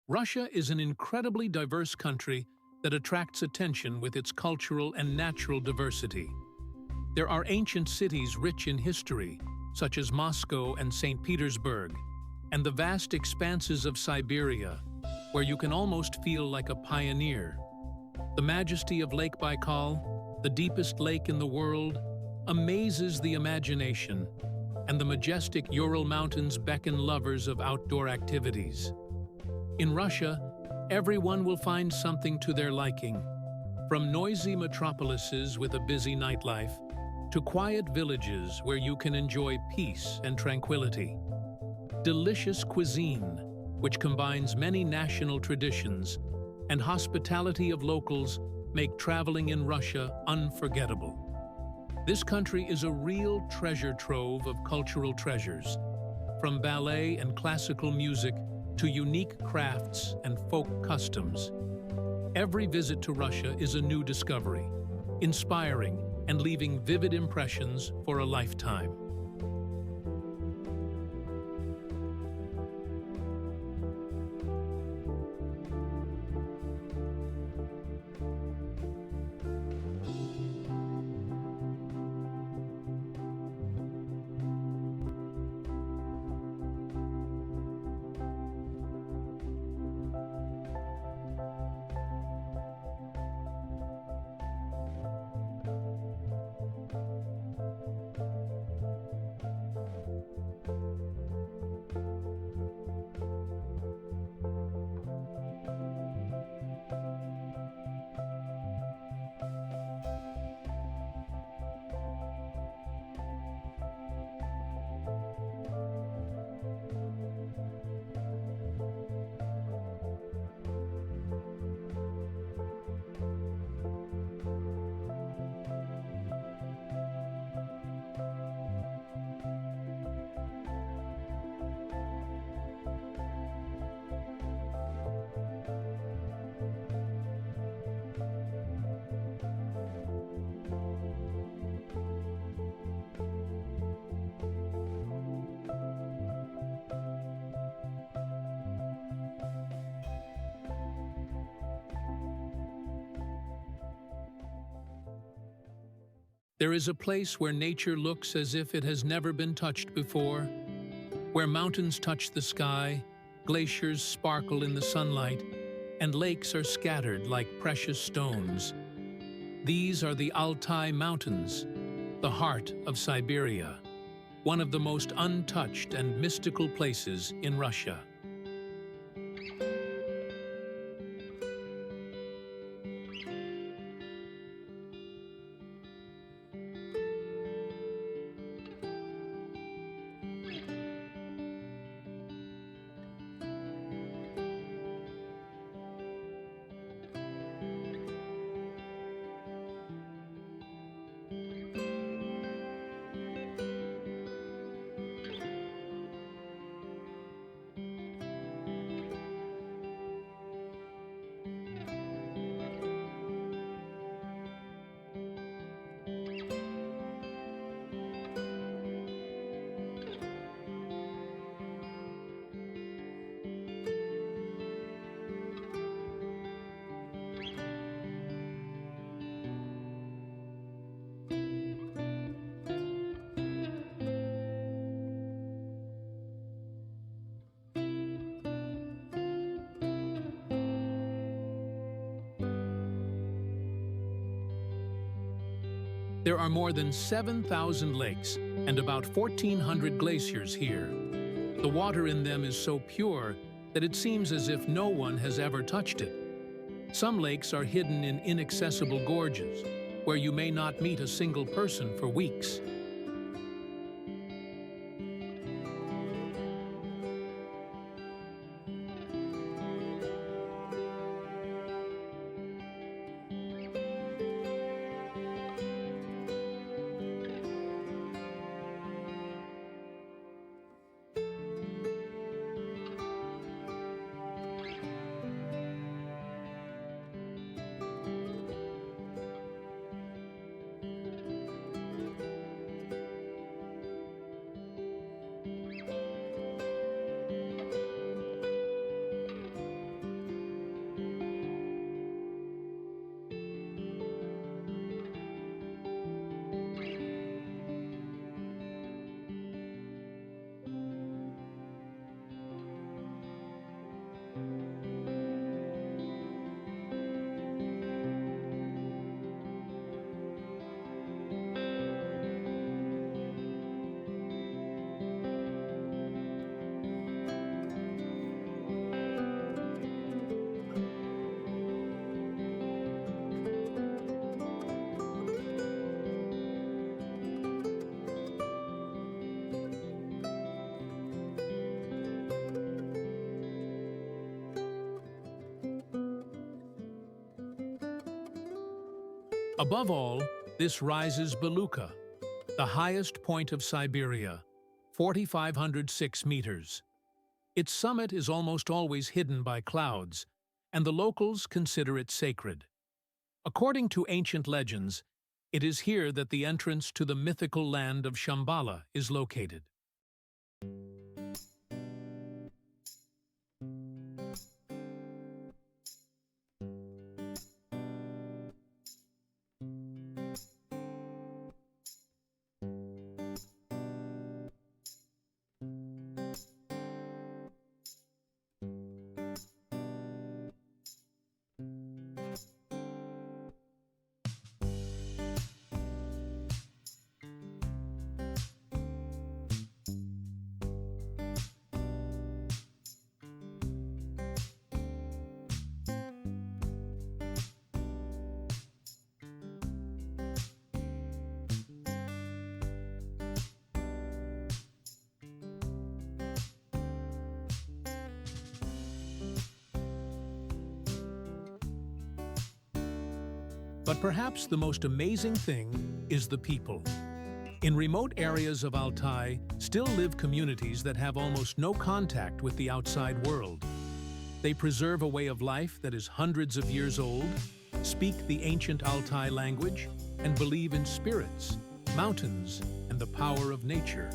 Russia is an incredibly diverse country that attracts attention with its cultural and natural diversity. There are ancient cities rich in history, such as Moscow and St. Petersburg, and the vast expanses of Siberia, where you can almost feel like a pioneer. The majesty of Lake Baikal, the deepest lake in the world, amazes the imagination, and the majestic Ural Mountains beckon lovers of outdoor activities. In Russia, everyone will find something to their liking, from noisy metropolises with a busy nightlife to quiet villages where you can enjoy peace and tranquility. Delicious cuisine, which combines many national traditions, and hospitality of locals make traveling in Russia unforgettable. This country is a real treasure trove of cultural treasures, from ballet and classical music to unique crafts and folk customs. Every visit to Russia is a new discovery, inspiring and leaving vivid impressions for a lifetime. There is a place where nature looks as if it has never been touched before, where mountains touch the sky, glaciers sparkle in the sunlight, and lakes are scattered like precious stones. These are the Altai Mountains, the heart of Siberia, one of the most untouched and mystical places in Russia. There are more than 7,000 lakes and about 1,400 glaciers here. The water in them is so pure that it seems as if no one has ever touched it. Some lakes are hidden in inaccessible gorges, where you may not meet a single person for weeks. Above all, this rises Belukha, the highest point of Siberia, 4,506 meters. Its summit is almost always hidden by clouds, and the locals consider it sacred. According to ancient legends, it is here that the entrance to the mythical land of Shambhala is located. But perhaps the most amazing thing is the people. In remote areas of Altai still live communities that have almost no contact with the outside world. They preserve a way of life that is hundreds of years old, speak the ancient Altai language, and believe in spirits, mountains, and the power of nature.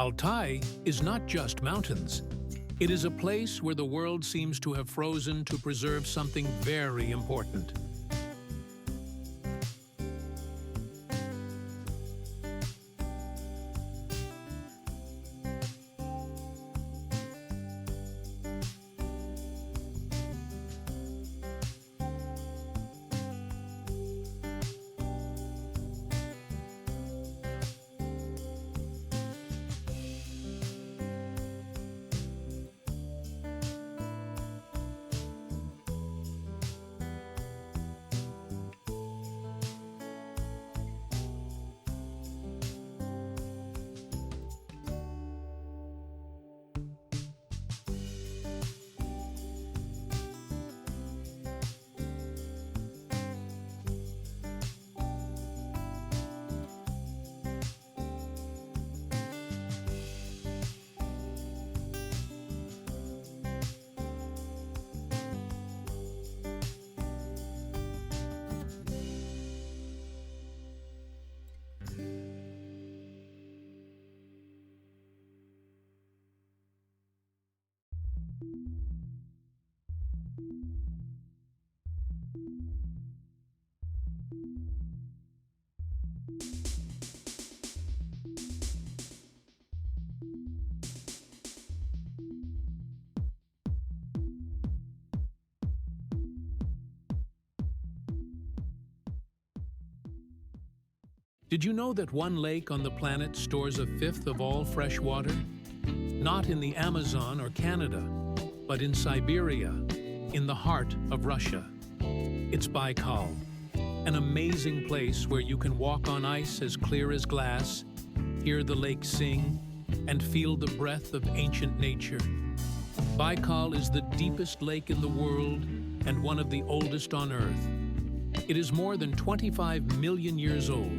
Altai is not just mountains. It is a place where the world seems to have frozen to preserve something very important. Did you know that one lake on the planet stores a fifth of all fresh water? Not in the Amazon or Canada, but in Siberia, in the heart of Russia. It's Baikal, an amazing place where you can walk on ice as clear as glass, hear the lake sing, and feel the breath of ancient nature. Baikal is the deepest lake in the world and one of the oldest on Earth. It is more than 25 million years old.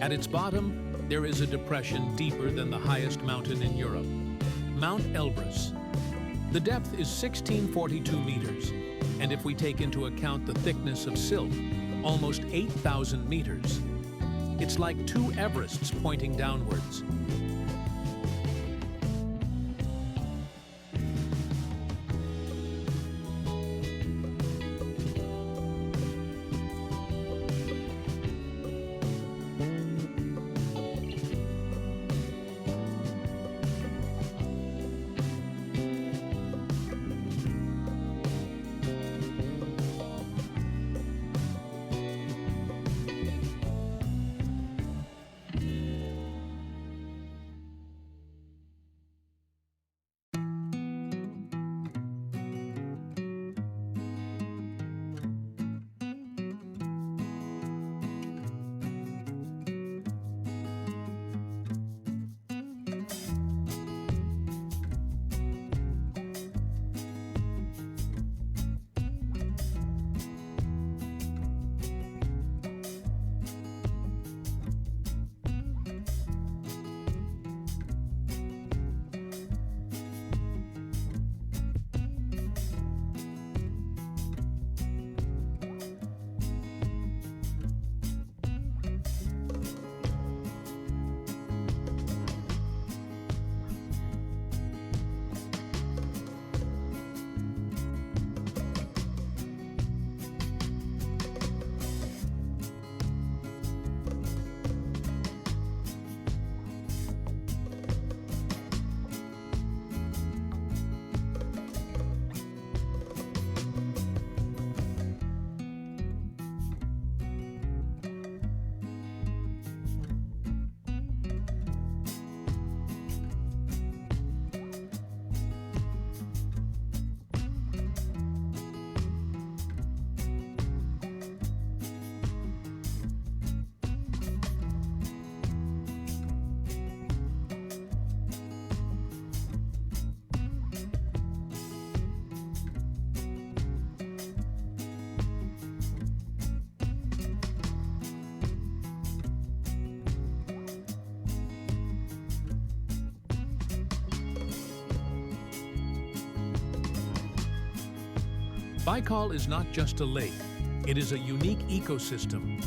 At its bottom, there is a depression deeper than the highest mountain in Europe, Mount Elbrus. The depth is 1642 meters, and if we take into account the thickness of silt, almost 8,000 meters. It's like two Everests pointing downwards. Baikal is not just a lake, it is a unique ecosystem.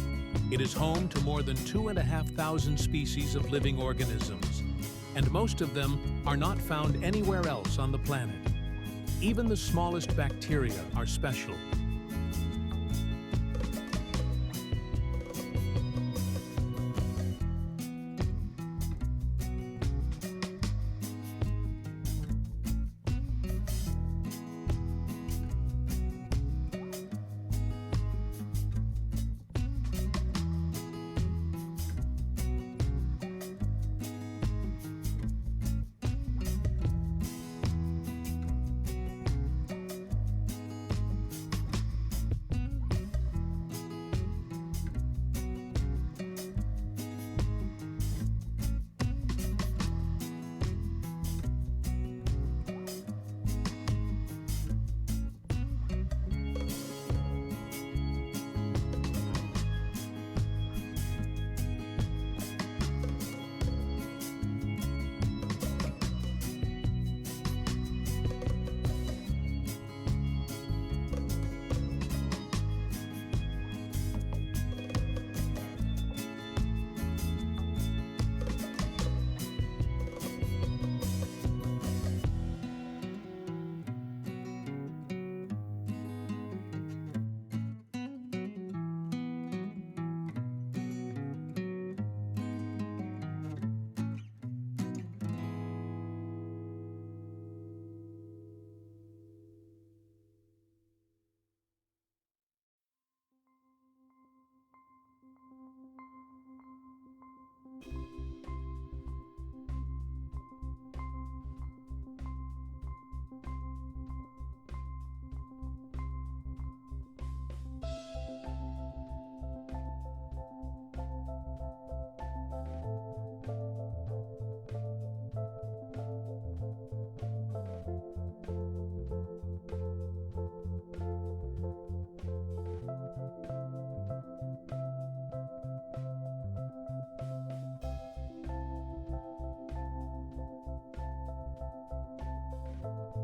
It is home to more than 2,500 species of living organisms, and most of them are not found anywhere else on the planet. Even the smallest bacteria are special.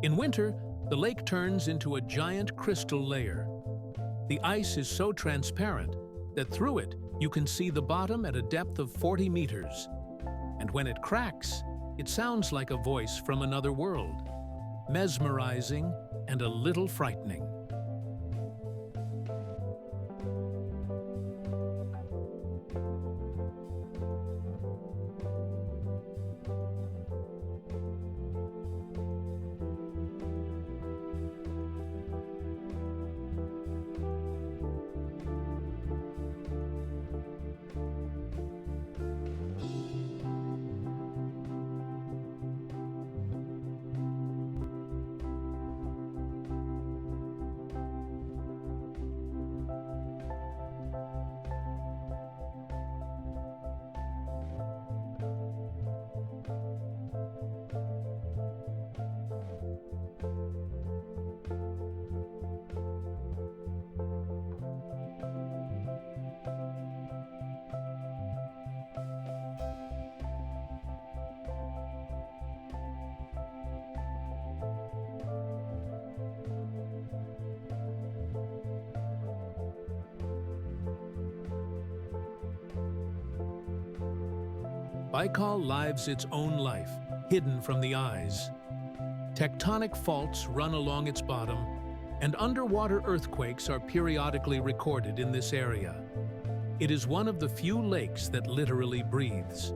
In winter, the lake turns into a giant crystal layer. The ice is so transparent that through it you can see the bottom at a depth of 40 meters. And when it cracks, it sounds like a voice from another world, mesmerizing and a little frightening. Baikal lives its own life, hidden from the eyes. Tectonic faults run along its bottom, and underwater earthquakes are periodically recorded in this area. It is one of the few lakes that literally breathes.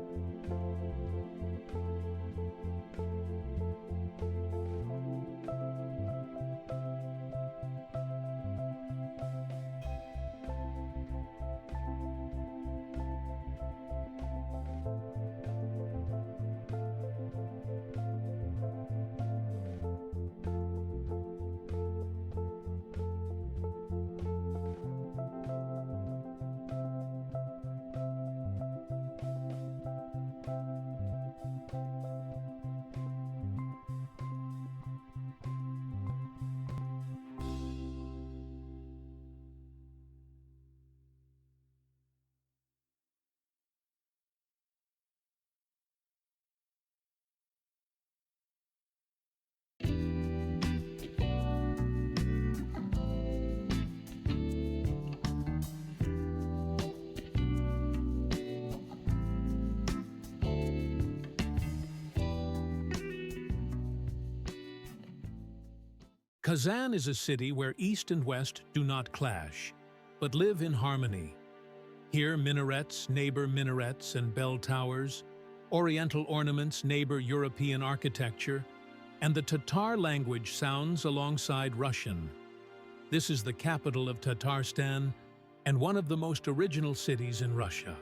Kazan is a city where East and West do not clash, but live in harmony. Here minarets neighbor minarets and bell towers, Oriental ornaments neighbor European architecture, and the Tatar language sounds alongside Russian. This is the capital of Tatarstan and one of the most original cities in Russia.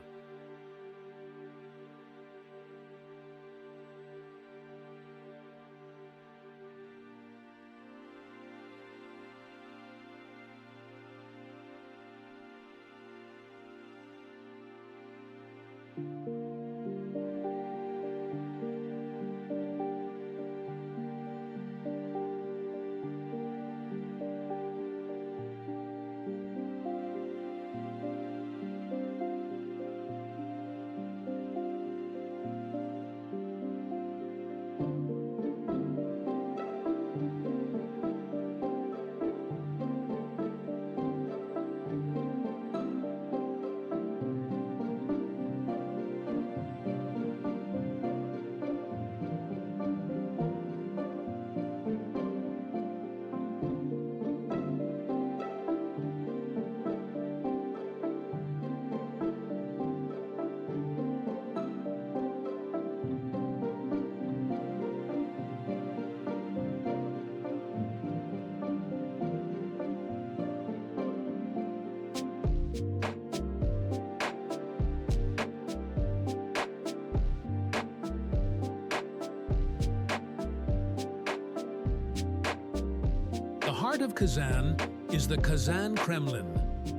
The heart of Kazan is the Kazan Kremlin,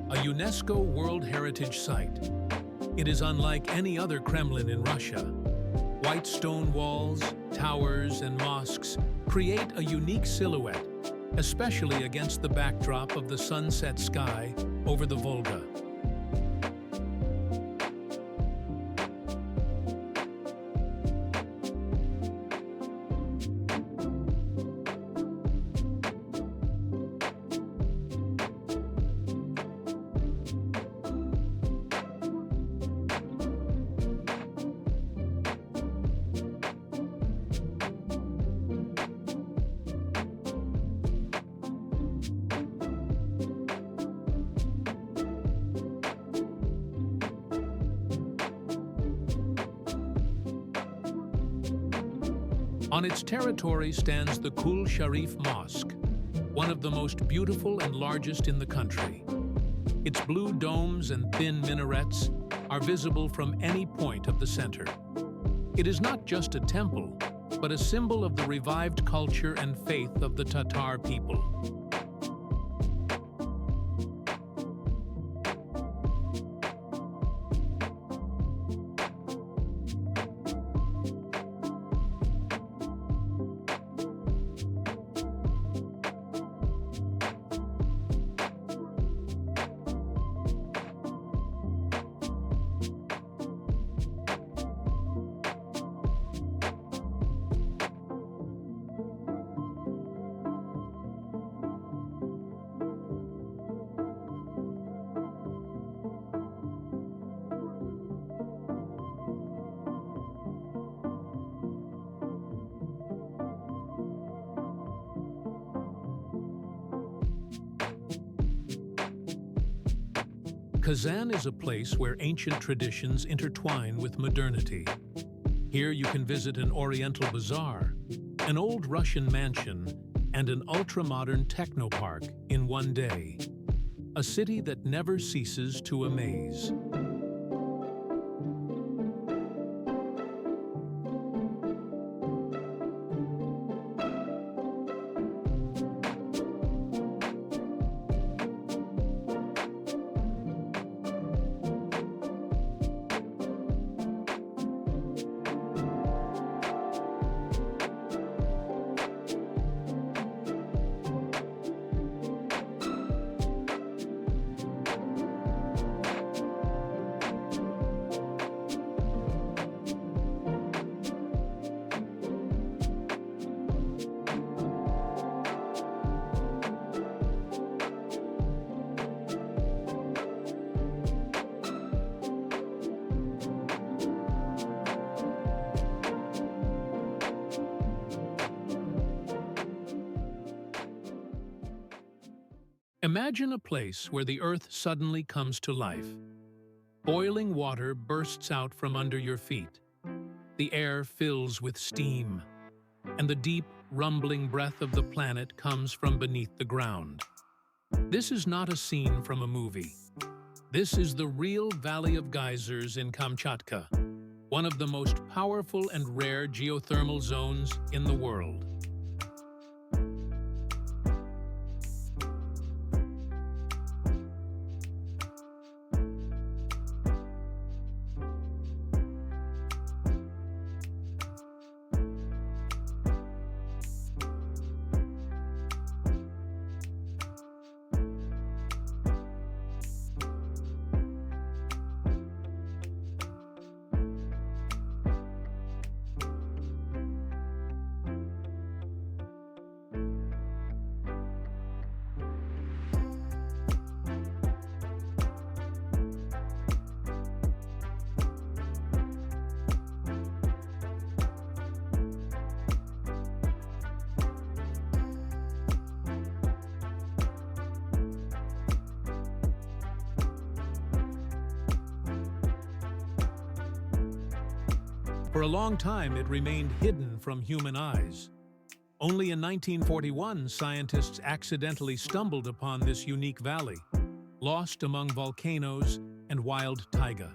a UNESCO World Heritage Site. It is unlike any other Kremlin in Russia. White stone walls, towers, and mosques create a unique silhouette, especially against the backdrop of the sunset sky over the Volga. On its territory stands the Kul Sharif Mosque, one of the most beautiful and largest in the country. Its blue domes and thin minarets are visible from any point of the center. It is not just a temple, but a symbol of the revived culture and faith of the Tatar people. Kazan is a place where ancient traditions intertwine with modernity. Here you can visit an Oriental bazaar, an old Russian mansion, and an ultra-modern technopark in one day. A city that never ceases to amaze. Imagine a place where the earth suddenly comes to life. Boiling water bursts out from under your feet. The air fills with steam, and the deep, rumbling breath of the planet comes from beneath the ground. This is not a scene from a movie. This is the real Valley of Geysers in Kamchatka, one of the most powerful and rare geothermal zones in the world. For a long time, it remained hidden from human eyes. Only in 1941, scientists accidentally stumbled upon this unique valley, lost among volcanoes and wild taiga.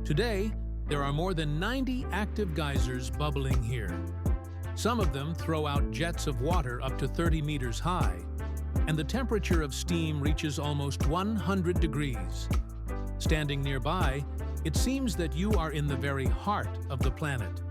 Today, there are more than 90 active geysers bubbling here. Some of them throw out jets of water up to 30 meters high, and the temperature of steam reaches almost 100 degrees. Standing nearby, it seems that you are in the very heart of the planet.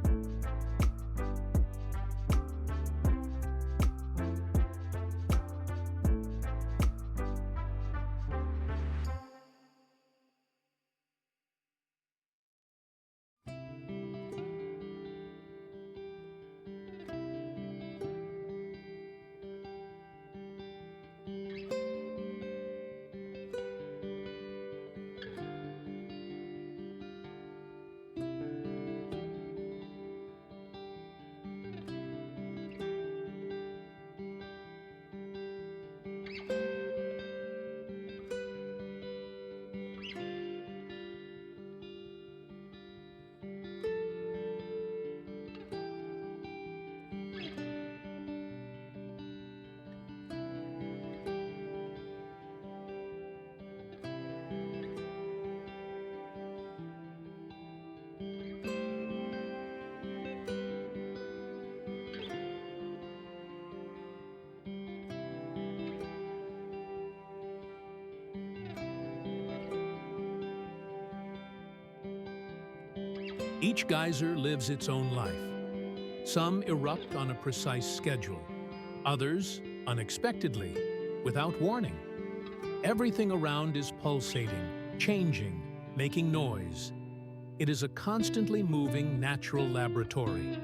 Each geyser lives its own life. Some erupt on a precise schedule, others unexpectedly, without warning. Everything around is pulsating, changing, making noise. It is a constantly moving natural laboratory.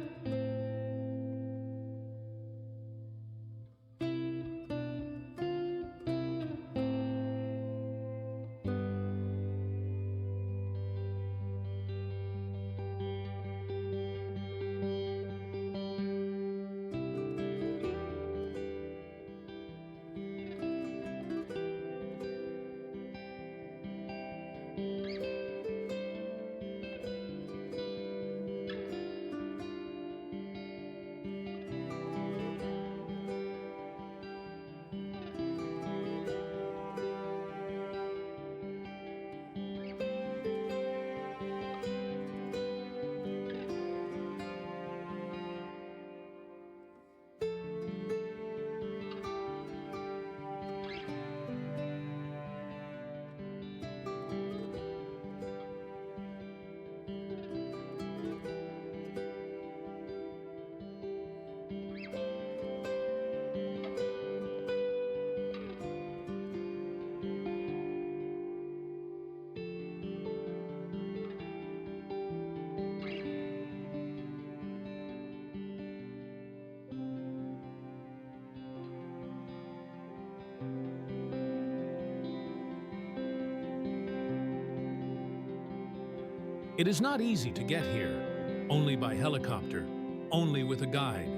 It is not easy to get here, only by helicopter, only with a guide.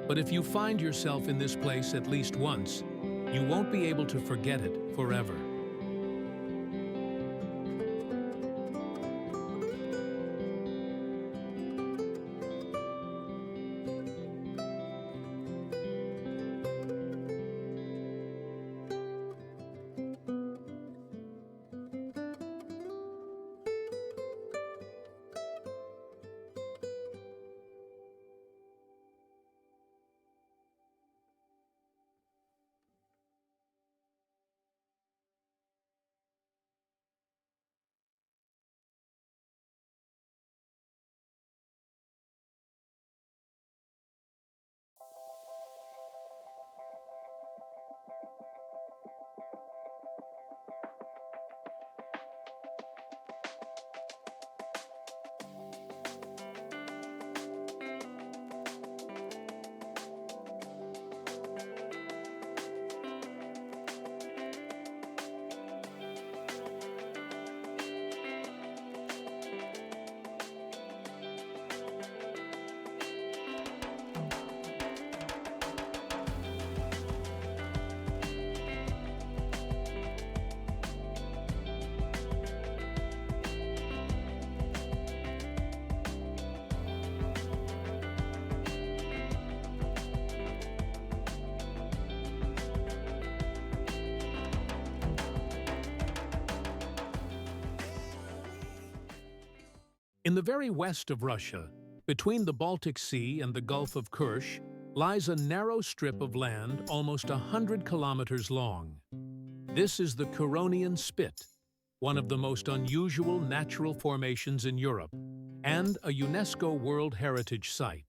But if you find yourself in this place at least once, you won't be able to forget it forever. In the very west of Russia, between the Baltic Sea and the Gulf of Kerch, lies a narrow strip of land almost 100 kilometers long. This is the Curonian Spit, one of the most unusual natural formations in Europe, and a UNESCO World Heritage Site.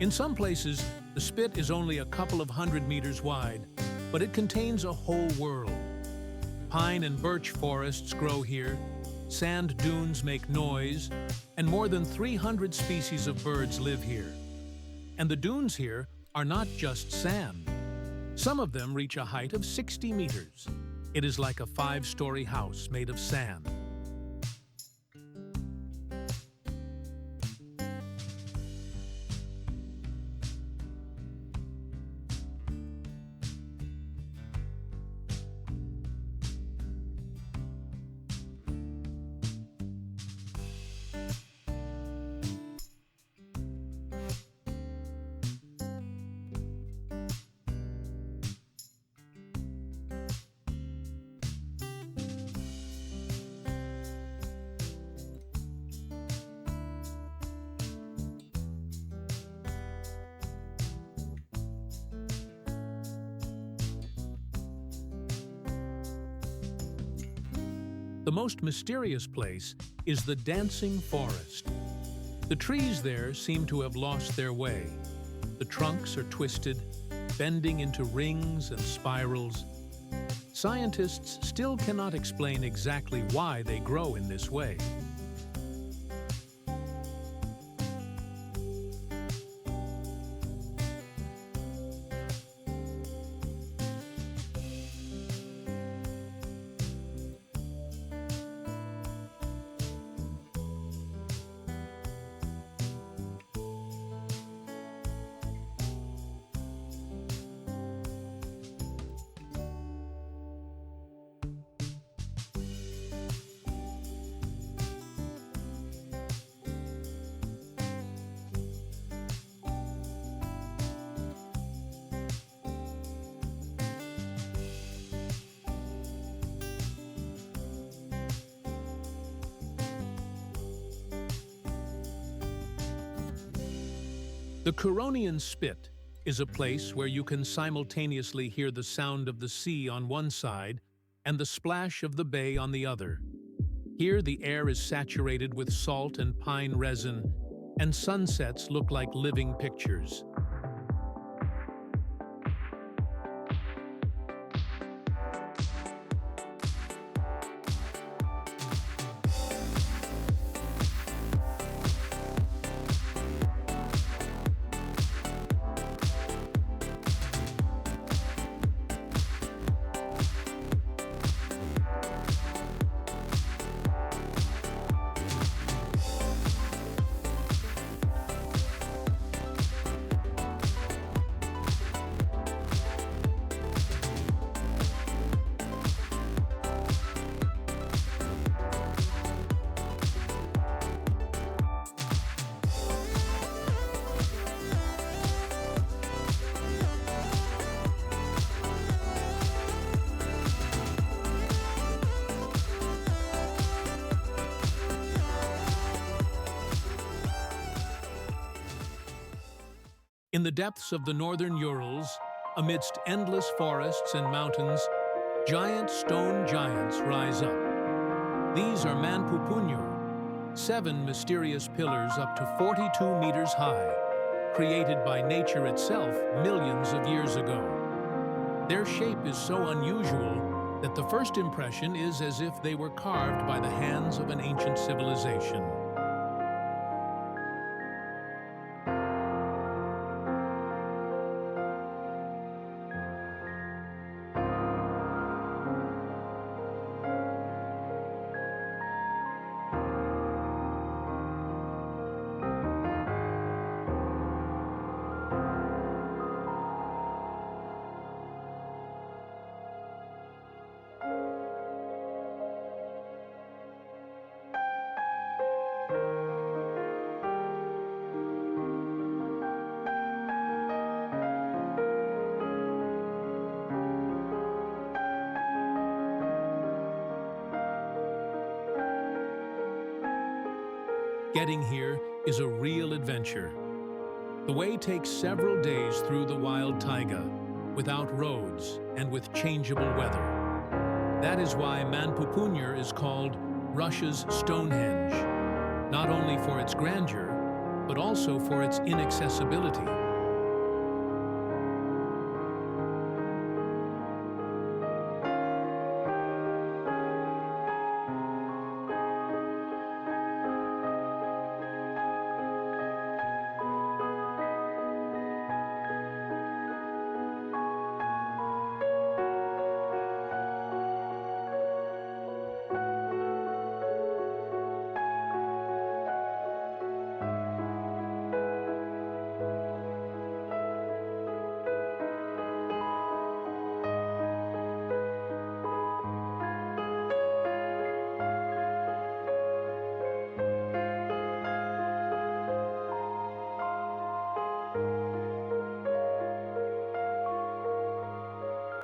In some places, the spit is only a couple of 100 meters wide, but it contains a whole world. Pine and birch forests grow here, sand dunes make noise, and more than 300 species of birds live here. And the dunes here are not just sand. Some of them reach a height of 60 meters. It is like a 5-story house made of sand. The most mysterious place is the dancing forest. The trees there seem to have lost their way. The trunks are twisted, bending into rings and spirals. Scientists still cannot explain exactly why they grow in this way. The Curonian Spit is a place where you can simultaneously hear the sound of the sea on one side and the splash of the bay on the other. Here the air is saturated with salt and pine resin, and sunsets look like living pictures. In the depths of the northern Urals, amidst endless forests and mountains, giant stone giants rise up. These are Manpupunur, 7 mysterious pillars up to 42 meters high, created by nature itself millions of years ago. Their shape is so unusual that the first impression is as if they were carved by the hands of an ancient civilization. Getting here is a real adventure. The way takes several days through the wild taiga, without roads and with changeable weather. That is why Manpupunyer is called Russia's Stonehenge, not only for its grandeur, but also for its inaccessibility.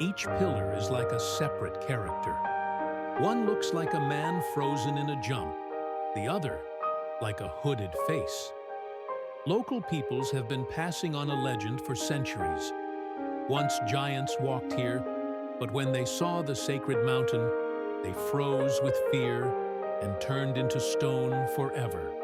Each pillar is like a separate character. One looks like a man frozen in a jump, the other like a hooded face. Local peoples have been passing on a legend for centuries. Once giants walked here, but when they saw the sacred mountain, they froze with fear and turned into stone forever.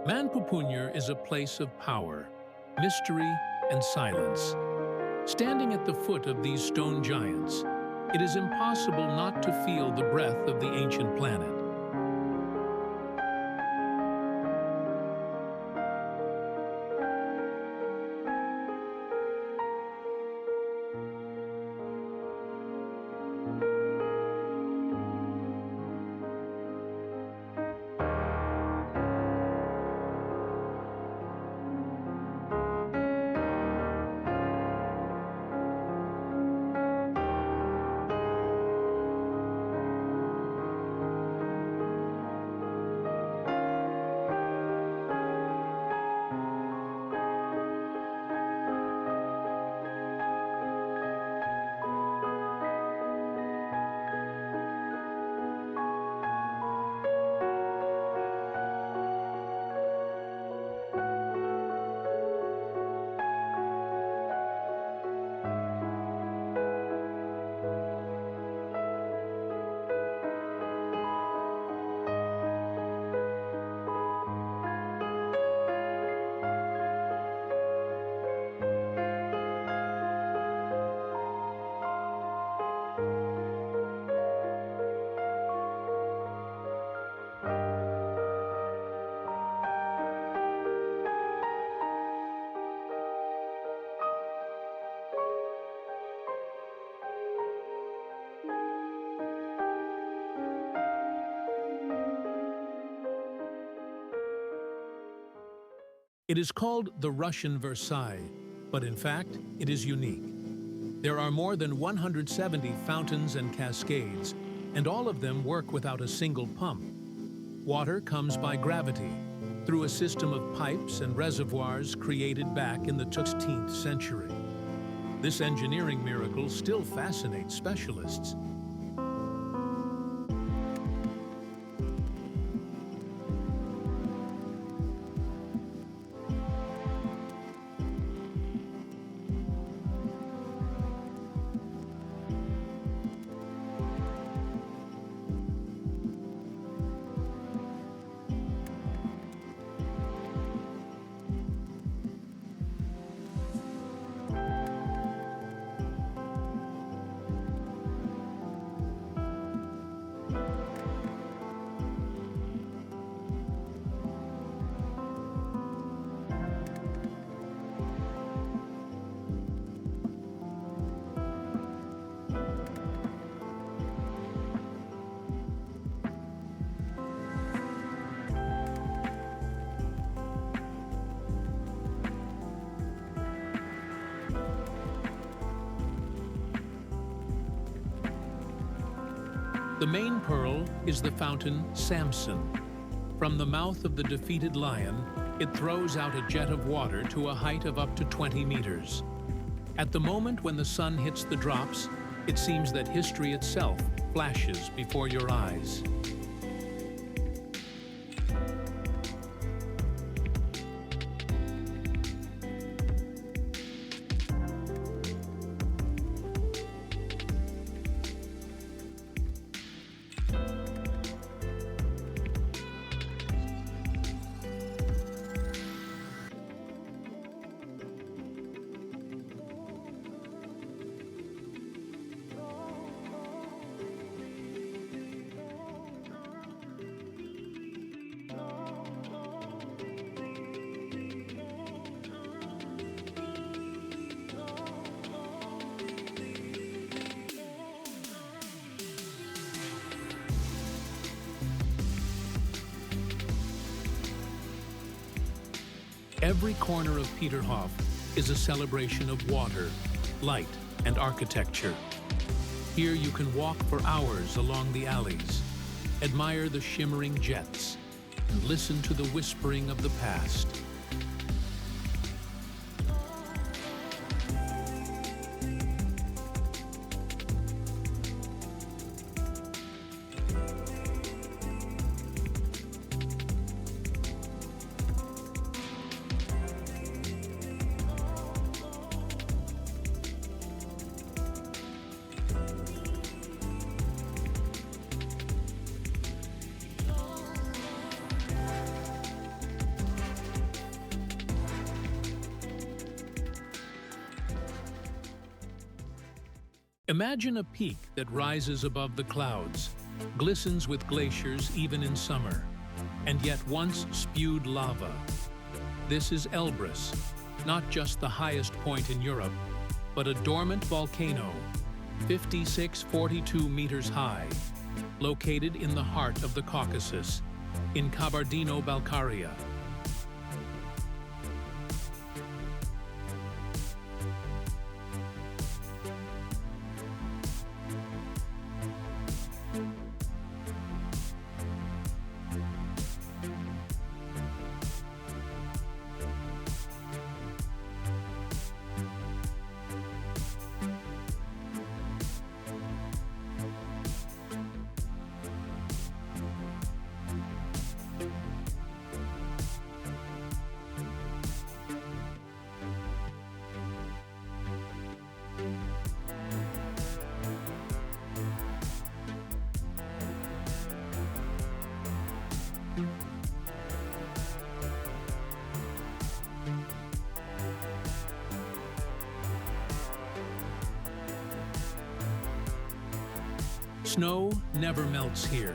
Manpupunyer is a place of power, mystery, and silence. Standing at the foot of these stone giants, it is impossible not to feel the breath of the ancient planet. It is called the Russian Versailles, but in fact, it is unique. There are more than 170 fountains and cascades, and all of them work without a single pump. Water comes by gravity, through a system of pipes and reservoirs created back in the 16th century. This engineering miracle still fascinates specialists. The main pearl is the fountain Samson. From the mouth of the defeated lion, it throws out a jet of water to a height of up to 20 meters. At the moment when the sun hits the drops, it seems that history itself flashes before your eyes. Every corner of Peterhof is a celebration of water, light, and architecture. Here you can walk for hours along the alleys, admire the shimmering jets, and listen to the whispering of the past. Imagine a peak that rises above the clouds, glistens with glaciers even in summer, and yet once spewed lava. This is Elbrus, not just the highest point in Europe, but a dormant volcano, 5642 meters high, located in the heart of the Caucasus, in Kabardino-Balkaria. Snow never melts here.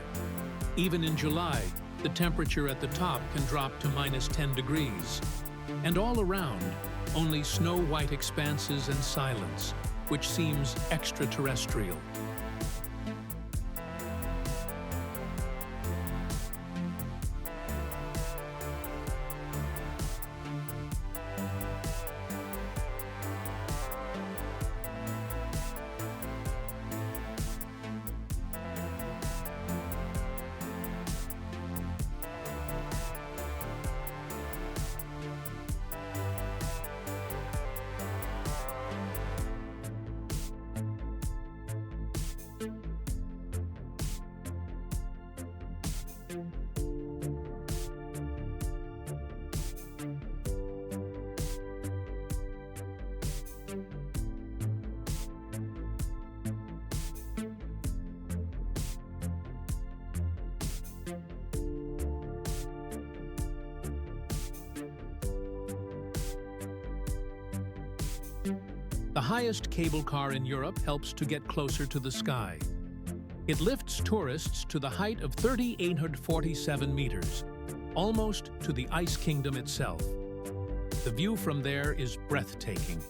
Even in July, the temperature at the top can drop to -10 degrees. And all around, only snow-white expanses and silence, which seems extraterrestrial. The highest cable car in Europe helps to get closer to the sky. It lifts tourists to the height of 3,847 meters, almost to the Ice Kingdom itself. The view from there is breathtaking.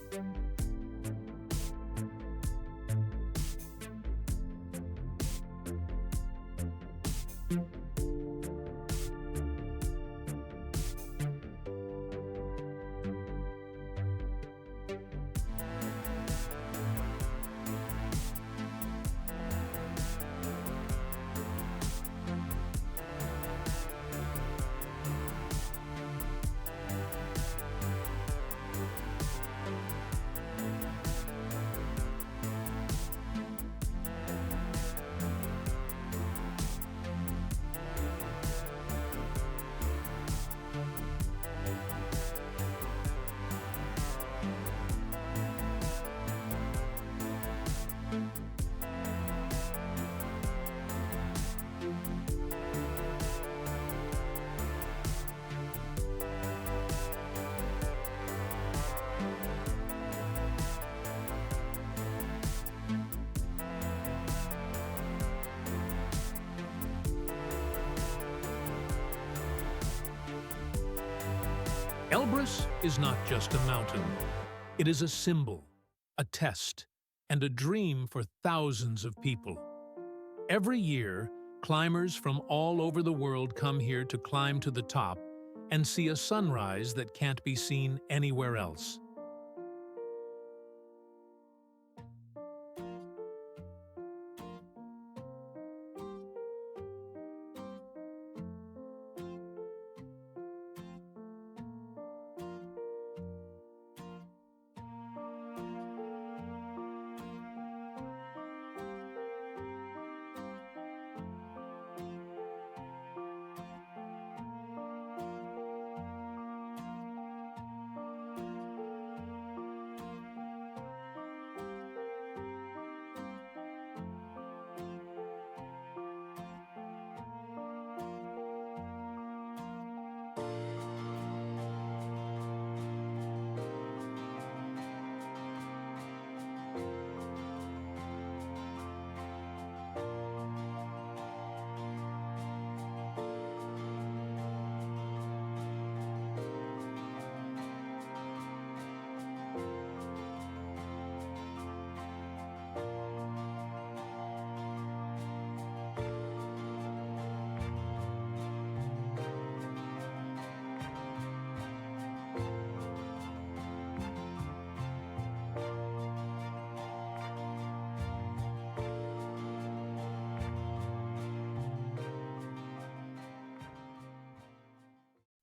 Elbrus is not just a mountain. It is a symbol, a test, and a dream for thousands of people. Every year, climbers from all over the world come here to climb to the top and see a sunrise that can't be seen anywhere else.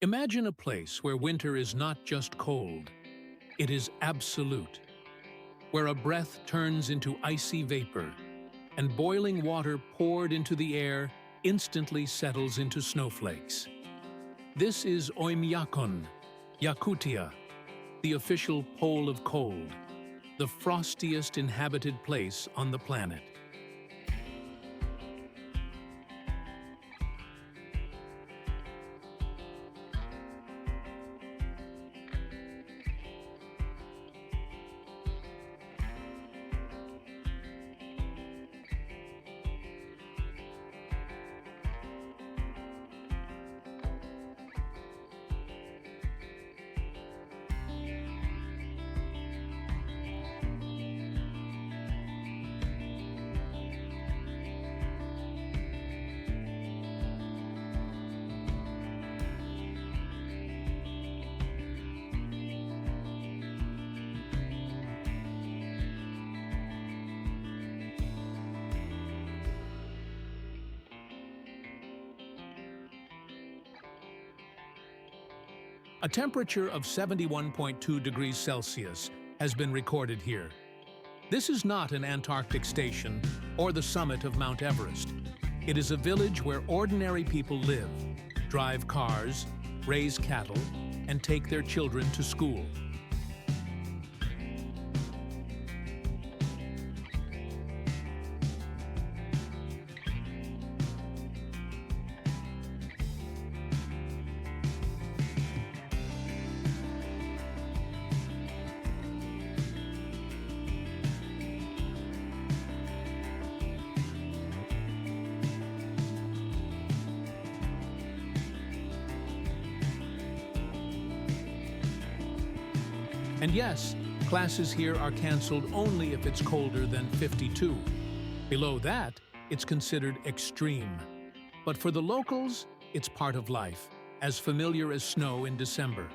Imagine a place where winter is not just cold, it is absolute, where a breath turns into icy vapor, and boiling water poured into the air instantly settles into snowflakes. This is Oymyakon, Yakutia, the official pole of cold, the frostiest inhabited place on the planet. A temperature of 71.2 degrees Celsius has been recorded here. This is not an Antarctic station or the summit of Mount Everest. It is a village where ordinary people live, drive cars, raise cattle, and take their children to school. And yes, classes here are canceled only if it's colder than 52. Below that, it's considered extreme. But for the locals, it's part of life, as familiar as snow in December.